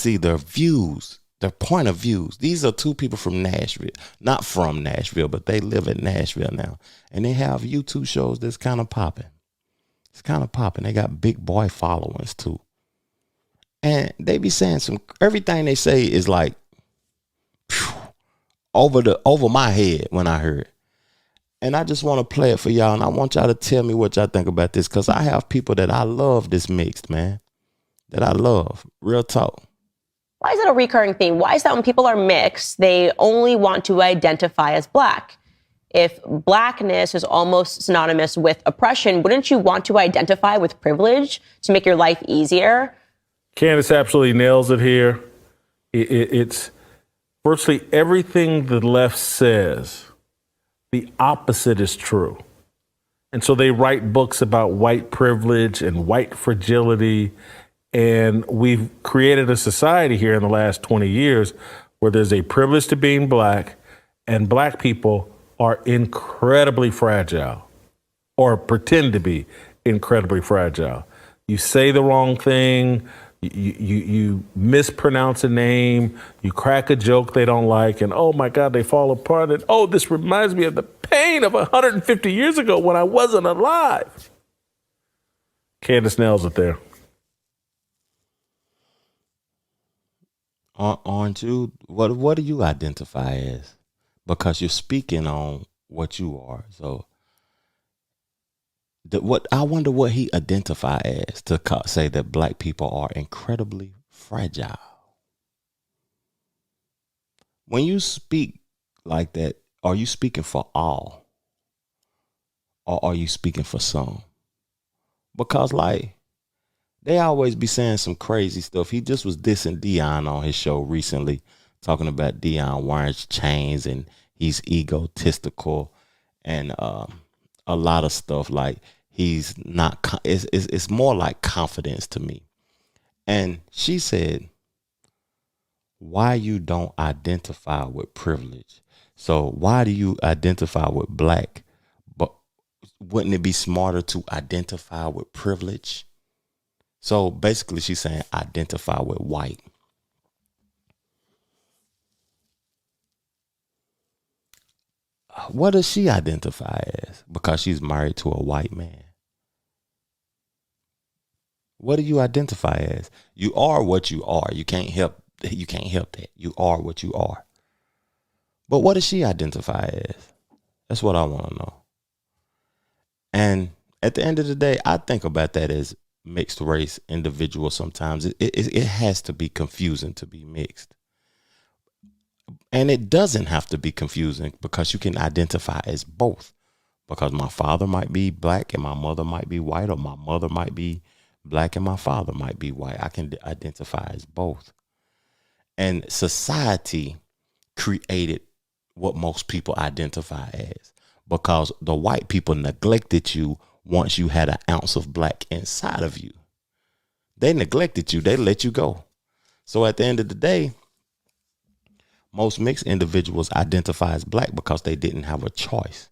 see their views, their point of views. These are two people from Nashville, not from Nashville, but they live in Nashville now. And they have YouTube shows that's kind of popping. It's kind of popping. They got big boy followings too. And they be saying everything they say is like phew, over my head when I hear it. And I just want to play it for y'all. And I want y'all to tell me what y'all think about this. Cause I have people that I love this mixed, man. That I love. Real talk. Why is that a recurring theme? Why is that when people are mixed, they only want to identify as black? If blackness is almost synonymous with oppression, wouldn't you want to identify with privilege to make your life easier? Candace absolutely nails it here. It's virtually everything the left says, the opposite is true. And so they write books about white privilege and white fragility. And we've created a society here in the last 20 years where there's a privilege to being black, and black people are incredibly fragile, or pretend to be incredibly fragile. You say the wrong thing, you mispronounce a name, you crack a joke they don't like, and oh my God, they fall apart. And oh, this reminds me of the pain of 150 years ago when I wasn't alive. Candace nails it there. Aren't you? What do you identify as? Because you're speaking on what you are. So what I wonder what he identify as to say that black people are incredibly fragile. When you speak like that, are you speaking for all? Or are you speaking for some? Because like they always be saying some crazy stuff. He just was dissing Dion on his show recently, talking about Dion wearing chains and he's egotistical and a lot of stuff. Like he's not. It's more like confidence to me. And she said, "Why you don't identify with privilege? So why do you identify with black? But wouldn't it be smarter to identify with privilege?" So basically she's saying identify with white. What does she identify as? Because she's married to a white man. What do you identify as? You are what you are. You can't help that. You are what you are. But what does she identify as? That's what I want to know. And at the end of the day, I think about that as mixed race individual. Sometimes it has to be confusing to be mixed, and it doesn't have to be confusing because you can identify as both, because my father might be black and my mother might be white, or my mother might be black and my father might be white. I can identify as both. And society created what most people identify as, because the white people neglected you. Once you had an ounce of black inside of you, they neglected you. They let you go. So at the end of the day, most mixed individuals identify as black because they didn't have a choice.